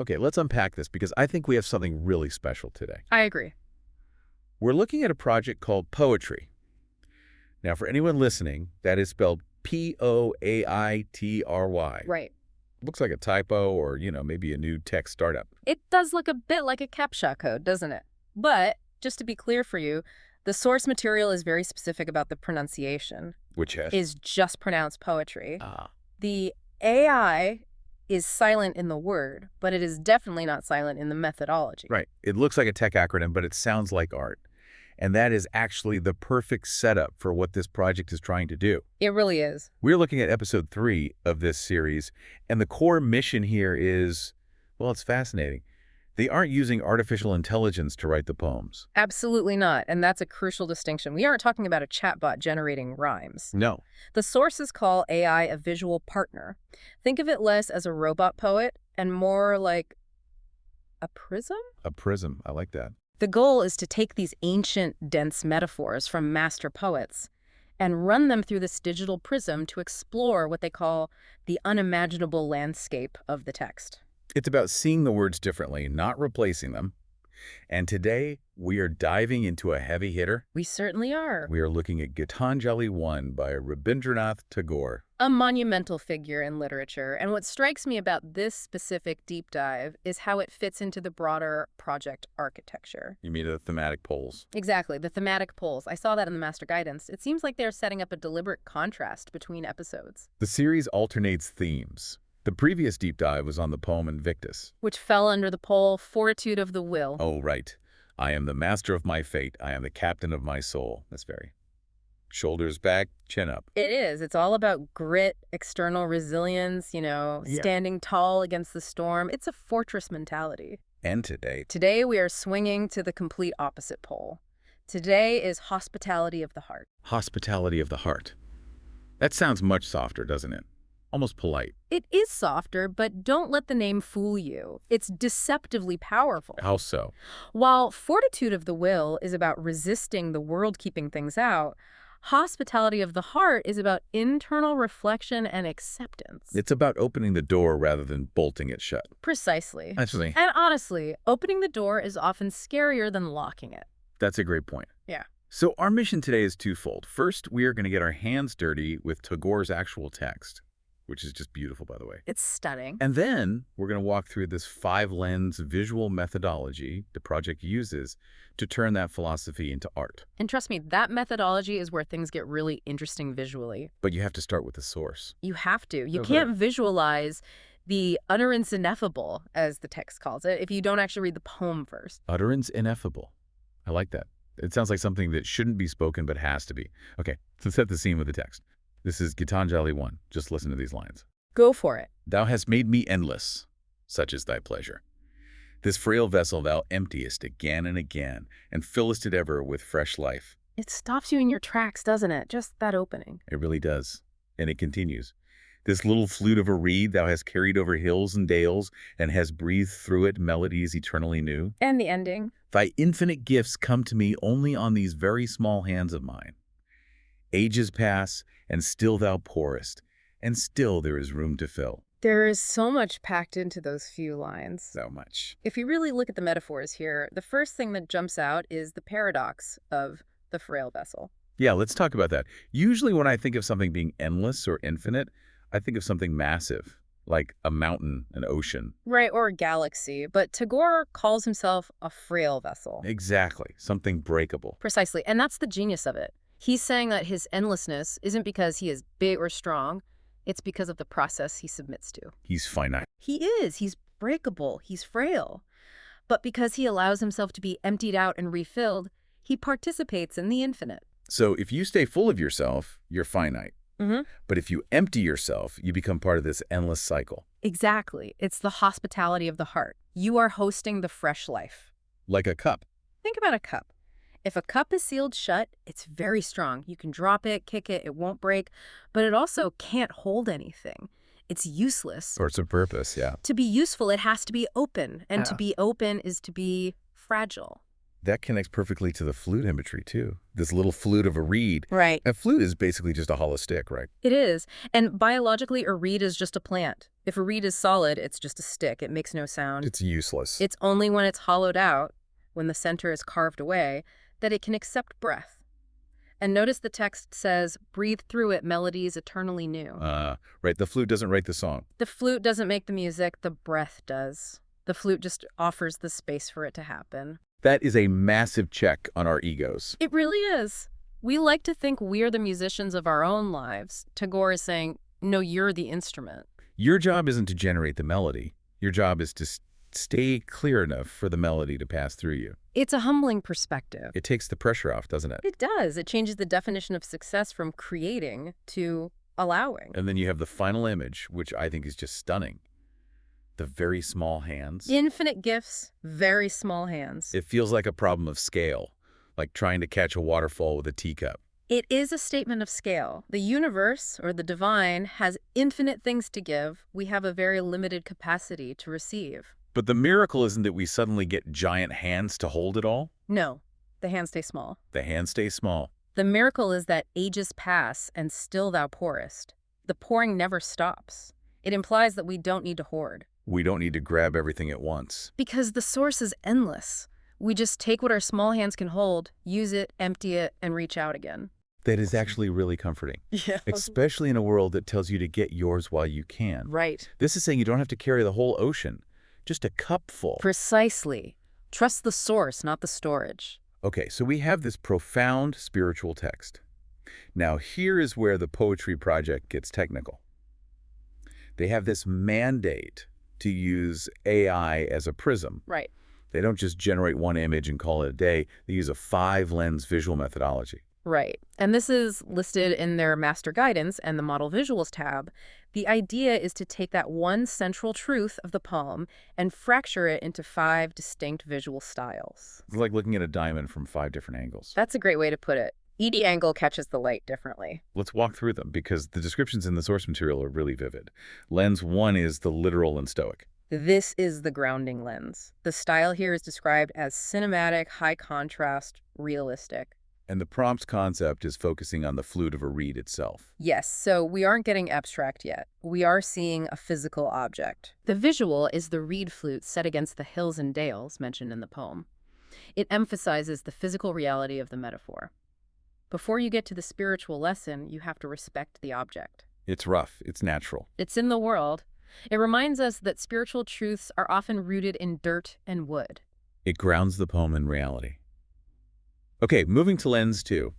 Okay, let's unpack this because I think we have something really special today. I agree. We're looking at a project called PoAItry. Now, for anyone listening, that is spelled PoAItry. Right. Looks like a typo or, maybe a new tech startup. It does look a bit like a CAPTCHA code, doesn't it? But, just to be clear for you, the source material is very specific about the pronunciation. Which has? Is just pronounced poetry. Ah. The AI is silent in the word, but it is definitely not silent in the methodology. Right. It looks like a tech acronym, but it sounds like art. And that is actually the perfect setup for what this project is trying to do. It really is. We're looking at episode 3 of this series, and the core mission here is, well, it's fascinating. They aren't using artificial intelligence to write the poems. Absolutely not, and that's a crucial distinction. We aren't talking about a chatbot generating rhymes. No. The sources call AI a visual partner. Think of it less as a robot poet and more like a prism? A prism. I like that. The goal is to take these ancient, dense metaphors from master poets and run them through this digital prism to explore what they call the unimaginable landscape of the text. It's about seeing the words differently, not replacing them. And today, we are diving into a heavy hitter. We certainly are. We are looking at Gitanjali 1 by Rabindranath Tagore. A monumental figure in literature, and what strikes me about this specific deep dive is how it fits into the broader project architecture. You mean the thematic poles? Exactly, the thematic poles. I saw that in the master guidance. It seems like they're setting up a deliberate contrast between episodes. The series alternates themes. The previous deep dive was on the poem Invictus, which fell under the pole Fortitude of the Will. Oh, right. I am the master of my fate. I am the captain of my soul. That's very... Shoulders back, chin up. It is. It's all about grit, external resilience, standing tall against the storm. It's a fortress mentality. And today? Today we are swinging to the complete opposite pole. Today is hospitality of the heart. Hospitality of the heart. That sounds much softer, doesn't it? Almost polite. It is softer, but don't let the name fool you. It's deceptively powerful. How so? While Fortitude of the Will is about resisting the world keeping things out, hospitality of the heart is about internal reflection and acceptance. It's about opening the door rather than bolting it shut. Precisely. Actually. And honestly, opening the door is often scarier than locking it. That's a great point. Yeah. So our mission today is twofold. First, we are going to get our hands dirty with Tagore's actual text, which is just beautiful, by the way. It's stunning. And then we're going to walk through this 5-lens visual methodology the project uses to turn that philosophy into art. And trust me, that methodology is where things get really interesting visually. But you have to start with the source. You have to. You can't visualize the utterance ineffable, as the text calls it, if you don't actually read the poem first. Utterance ineffable. I like that. It sounds like something that shouldn't be spoken but has to be. Okay, so set the scene with the text. This is Gitanjali 1. Just listen to these lines. Go for it. Thou hast made me endless, such is thy pleasure. This frail vessel thou emptiest again and again, and fillest it ever with fresh life. It stops you in your tracks, doesn't it? Just that opening. It really does. And it continues. This little flute of a reed thou hast carried over hills and dales, and hast breathed through it melodies eternally new. And the ending. Thy infinite gifts come to me only on these very small hands of mine. Ages pass, and still thou pourest, and still there is room to fill. There is so much packed into those few lines. So much. If you really look at the metaphors here, the first thing that jumps out is the paradox of the frail vessel. Yeah, let's talk about that. Usually when I think of something being endless or infinite, I think of something massive, like a mountain, an ocean. Right, or a galaxy. But Tagore calls himself a frail vessel. Exactly, something breakable. Precisely, and that's the genius of it. He's saying that his endlessness isn't because he is big or strong. It's because of the process he submits to. He's finite. He is. He's breakable. He's frail. But because he allows himself to be emptied out and refilled, he participates in the infinite. So if you stay full of yourself, you're finite. But if you empty yourself, you become part of this endless cycle. Exactly. It's the hospitality of the heart. You are hosting the fresh life. Like a cup. Think about a cup. If a cup is sealed shut, it's very strong. You can drop it, kick it, it won't break, but it also can't hold anything. It's useless. Or it's a purpose, yeah. To be useful, it has to be open, and to be open is to be fragile. That connects perfectly to the flute imagery, too. This little flute of a reed. Right. A flute is basically just a hollow stick, right? It is. And biologically, a reed is just a plant. If a reed is solid, it's just a stick. It makes no sound. It's useless. It's only when it's hollowed out, when the center is carved away, that it can accept breath. And notice the text says, breathe through it melodies eternally new. Right. The flute doesn't write the song. The flute doesn't make the music, the breath does. The flute just offers the space for it to happen. That is a massive check on our egos. It really is. We like to think we're the musicians of our own lives. Tagore is saying, no, you're the instrument. Your job isn't to generate the melody. Your job is to stay clear enough for the melody to pass through you. It's a humbling perspective. It takes the pressure off, doesn't it? It does. It changes the definition of success from creating to allowing. And then you have the final image, which I think is just stunning. The very small hands. Infinite gifts, very small hands. It feels like a problem of scale, like trying to catch a waterfall with a teacup. It is a statement of scale. The universe, or the divine, has infinite things to give. We have a very limited capacity to receive. But the miracle isn't that we suddenly get giant hands to hold it all. No, the hands stay small. The hands stay small. The miracle is that ages pass and still thou pourest. The pouring never stops. It implies that we don't need to hoard. We don't need to grab everything at once. Because the source is endless. We just take what our small hands can hold, use it, empty it, and reach out again. That is actually really comforting. Yeah. Especially in a world that tells you to get yours while you can. Right. This is saying you don't have to carry the whole ocean. Just a cupful. Precisely. Trust the source, not the storage. Okay, so we have this profound spiritual text. Now here is where the PoAItry project gets technical. They have this mandate to use AI as a prism. Right. They don't just generate one image and call it a day. They use a 5-lens visual methodology. Right. And this is listed in their master guidance and the model visuals tab. The idea is to take that one central truth of the poem and fracture it into 5 distinct visual styles. It's like looking at a diamond from 5 different angles. That's a great way to put it. Each angle catches the light differently. Let's walk through them because the descriptions in the source material are really vivid. Lens 1 is the literal and stoic. This is the grounding lens. The style here is described as cinematic, high contrast, realistic. And the prompt's concept is focusing on the flute of a reed itself. Yes, so we aren't getting abstract yet. We are seeing a physical object. The visual is the reed flute set against the hills and dales mentioned in the poem. It emphasizes the physical reality of the metaphor. Before you get to the spiritual lesson, you have to respect the object. It's rough. It's natural. It's in the world. It reminds us that spiritual truths are often rooted in dirt and wood. It grounds the poem in reality. Okay, moving to lens 2.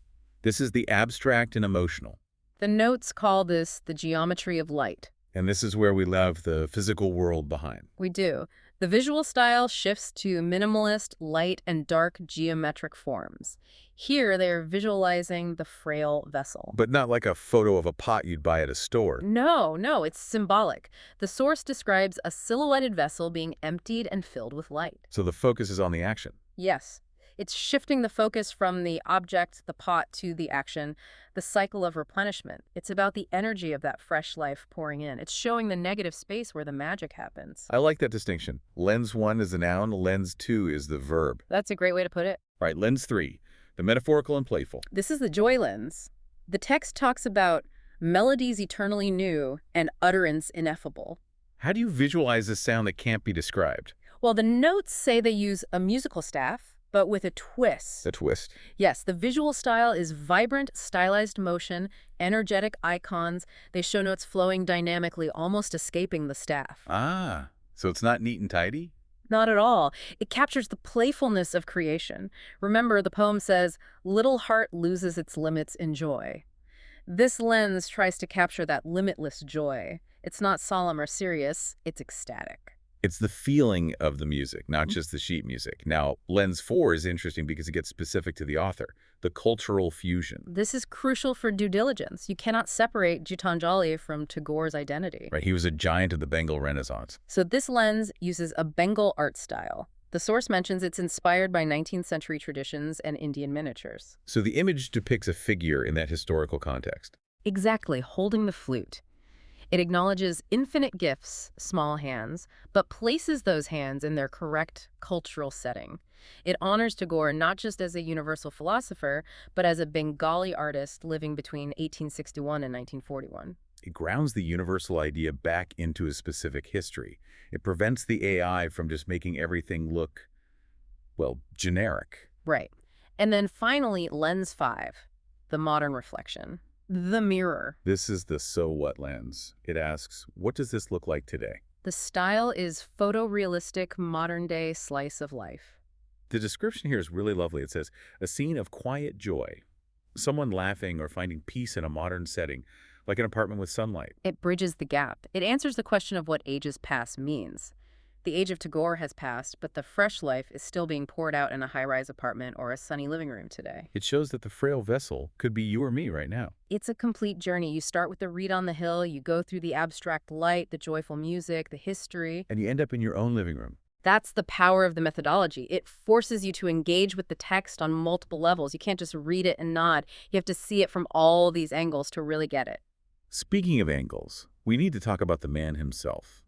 This is the abstract and emotional. The notes call this the geometry of light. And this is where we leave the physical world behind. We do. The visual style shifts to minimalist, light, and dark geometric forms. Here, they're visualizing the frail vessel. But not like a photo of a pot you'd buy at a store. No, it's symbolic. The source describes a silhouetted vessel being emptied and filled with light. So the focus is on the action. Yes. It's shifting the focus from the object, the pot, to the action, the cycle of replenishment. It's about the energy of that fresh life pouring in. It's showing the negative space where the magic happens. I like that distinction. Lens 1 is the noun, lens 2 is the verb. That's a great way to put it. All right, lens 3, the metaphorical and playful. This is the joy lens. The text talks about melodies eternally new and utterance ineffable. How do you visualize this sound that can't be described? Well, the notes say they use a musical staff, but with a twist. A twist. Yes, the visual style is vibrant, stylized motion, energetic icons. They show notes flowing dynamically, almost escaping the staff. Ah, so it's not neat and tidy? Not at all. It captures the playfulness of creation. Remember, the poem says, "Little heart loses its limits in joy." This lens tries to capture that limitless joy. It's not solemn or serious, it's ecstatic. It's the feeling of the music, not just the sheet music. Now, lens 4 is interesting because it gets specific to the author, the cultural fusion. This is crucial for due diligence. You cannot separate Gitanjali from Tagore's identity. Right, he was a giant of the Bengal Renaissance. So this lens uses a Bengal art style. The source mentions it's inspired by 19th century traditions and Indian miniatures. So the image depicts a figure in that historical context. Exactly, holding the flute. It acknowledges infinite gifts, small hands, but places those hands in their correct cultural setting. It honors Tagore not just as a universal philosopher, but as a Bengali artist living between 1861 and 1941. It grounds the universal idea back into a specific history. It prevents the AI from just making everything look, well, generic. Right. And then finally, Lens 5, the modern reflection. The mirror. This is the so what lens. It asks, what does this look like today? The style is photorealistic, modern-day slice of life. The description here is really lovely. It says, a scene of quiet joy. Someone laughing or finding peace in a modern setting, like an apartment with sunlight. It bridges the gap. It answers the question of what ages past means. The age of Tagore has passed, but the fresh life is still being poured out in a high-rise apartment or a sunny living room today. It shows that the frail vessel could be you or me right now. It's a complete journey. You start with the read on the hill, you go through the abstract light, the joyful music, the history. And you end up in your own living room. That's the power of the methodology. It forces you to engage with the text on multiple levels. You can't just read it and nod. You have to see it from all these angles to really get it. Speaking of angles, we need to talk about the man himself.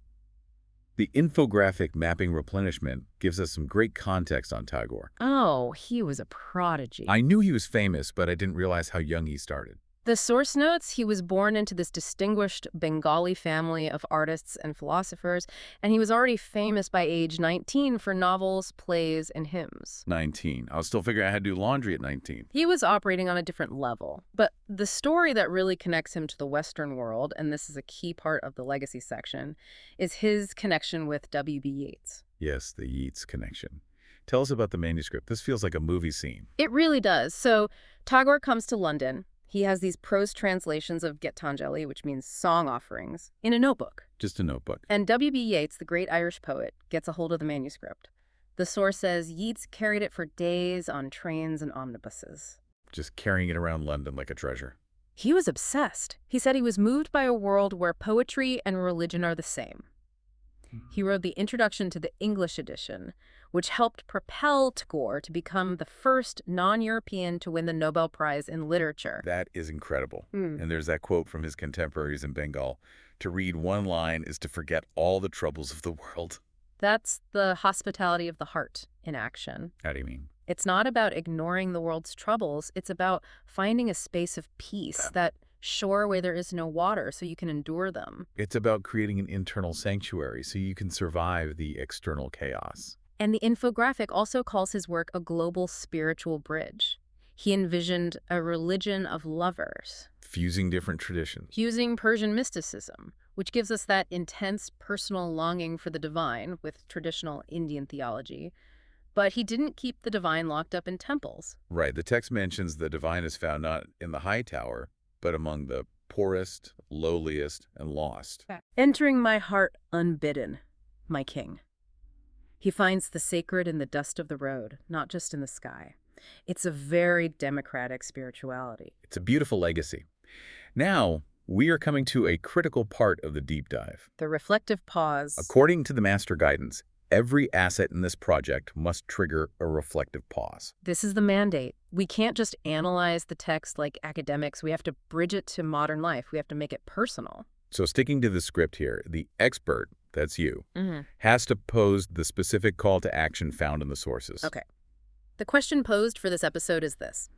The infographic mapping replenishment gives us some great context on Tagore. Oh, he was a prodigy. I knew he was famous, but I didn't realize how young he started. The source notes he was born into this distinguished Bengali family of artists and philosophers, and he was already famous by age 19 for novels, plays, and hymns. 19. I was still figuring out how to do laundry at 19. He was operating on a different level. But the story that really connects him to the Western world, and this is a key part of the legacy section, is his connection with W.B. Yeats. Yes, the Yeats connection. Tell us about the manuscript. This feels like a movie scene. It really does. So Tagore comes to London. He has these prose translations of Gitanjali, which means song offerings, in a notebook. Just a notebook. And W.B. Yeats, the great Irish poet, gets a hold of the manuscript. The source says Yeats carried it for days on trains and omnibuses. Just carrying it around London like a treasure. He was obsessed. He said he was moved by a world where poetry and religion are the same. He wrote the introduction to the English edition, which helped propel Tagore to become the first non-European to win the Nobel Prize in Literature. That is incredible. And there's that quote from his contemporaries in Bengal, to read one line is to forget all the troubles of the world. That's the hospitality of the heart in action. How do you mean? It's not about ignoring the world's troubles. It's about finding a space of peace, that shore where there is no water so you can endure them. It's about creating an internal sanctuary so you can survive the external chaos. And the infographic also calls his work a global spiritual bridge. He envisioned a religion of lovers, Fusing different traditions. fusing Persian mysticism, which gives us that intense personal longing for the divine with traditional Indian theology. But he didn't keep the divine locked up in temples. Right. The text mentions the divine is found not in the high tower, but among the poorest, lowliest, and lost. Entering my heart unbidden, my king. He finds the sacred in the dust of the road, not just in the sky. It's a very democratic spirituality. It's a beautiful legacy. Now, we are coming to a critical part of the deep dive. The reflective pause. According to the master guidance, every asset in this project must trigger a reflective pause. This is the mandate. We can't just analyze the text like academics. We have to bridge it to modern life. We have to make it personal. So sticking to the script here, the expert, that's you, has to pose the specific call to action found in the sources. Okay. The question posed for this episode is this.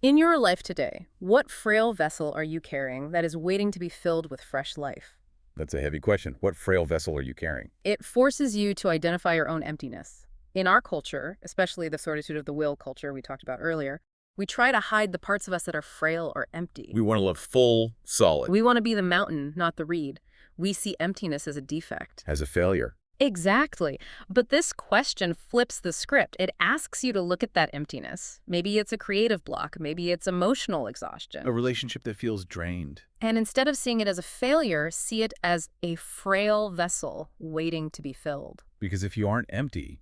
In your life today, what frail vessel are you carrying that is waiting to be filled with fresh life? That's a heavy question. What frail vessel are you carrying? It forces you to identify your own emptiness. In our culture, especially the fortitude of the will culture we talked about earlier, we try to hide the parts of us that are frail or empty. We want to live full, solid. We want to be the mountain, not the reed. We see emptiness as a defect. As a failure. Exactly. But this question flips the script. It asks you to look at that emptiness. Maybe it's a creative block. Maybe it's emotional exhaustion. A relationship that feels drained. And instead of seeing it as a failure, see it as a frail vessel waiting to be filled. Because if you aren't empty,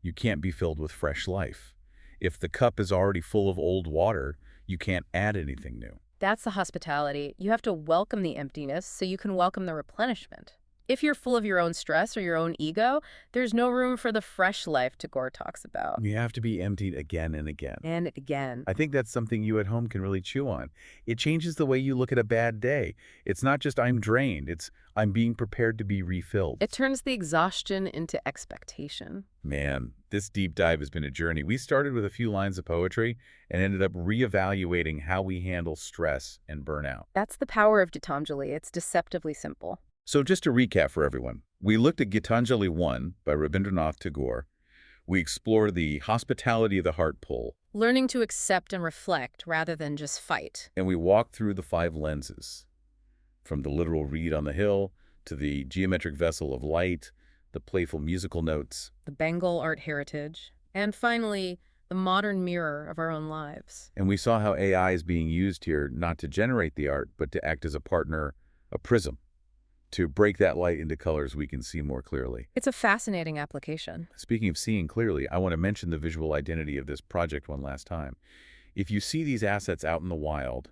you can't be filled with fresh life. If the cup is already full of old water, you can't add anything new. That's the hospitality. You have to welcome the emptiness so you can welcome the replenishment. If you're full of your own stress or your own ego, there's no room for the fresh life Tagore talks about. You have to be emptied again and again. And again. I think that's something you at home can really chew on. It changes the way you look at a bad day. It's not just I'm drained, it's I'm being prepared to be refilled. It turns the exhaustion into expectation. Man, this deep dive has been a journey. We started with a few lines of poetry and ended up reevaluating how we handle stress and burnout. That's the power of Gitanjali. It's deceptively simple. So just to recap for everyone, we looked at Gitanjali 1 by Rabindranath Tagore. We explored the hospitality of the heart pull. Learning to accept and reflect rather than just fight. And we walked through the 5 lenses, from the literal reed on the hill to the geometric vessel of light, the playful musical notes, The Bengal art heritage. And finally, the modern mirror of our own lives. and we saw how AI is being used here not to generate the art, but to act as a partner, a prism, to break that light into colors we can see more clearly. It's a fascinating application. Speaking of seeing clearly, I want to mention the visual identity of this project one last time. If you see these assets out in the wild,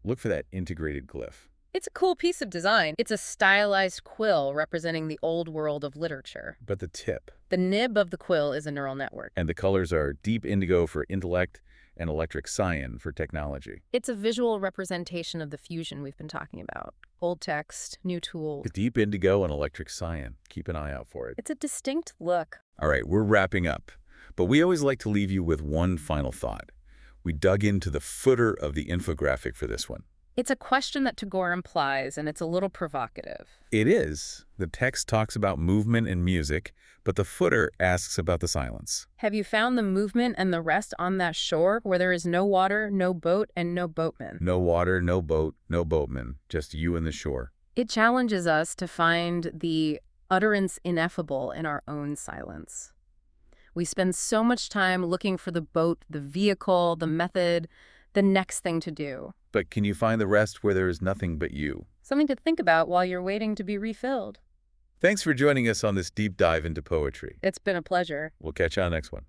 look for that integrated glyph. It's a cool piece of design. It's a stylized quill representing the old world of literature. But the tip The nib of the quill is a neural network. and the colors are deep indigo for intellect and electric cyan for technology. It's a visual representation of the fusion we've been talking about. Old text, new tools. The deep indigo and electric cyan. Keep an eye out for it. It's a distinct look. All right, we're wrapping up. But we always like to leave you with one final thought. We dug into the footer of the infographic for this one. It's a question that Tagore implies, and it's a little provocative. It is. The text talks about movement and music, but the footer asks about the silence. Have you found the movement and the rest on that shore where there is no water, no boat, and no boatman? No water, no boat, no boatman, just you and the shore. It challenges us to find the utterance ineffable in our own silence. We spend so much time looking for the boat, the vehicle, the method, the next thing to do. But can you find the rest where there is nothing but you? Something to think about while you're waiting to be refilled. Thanks for joining us on this deep dive into poetry. It's been a pleasure. We'll catch you on the next one.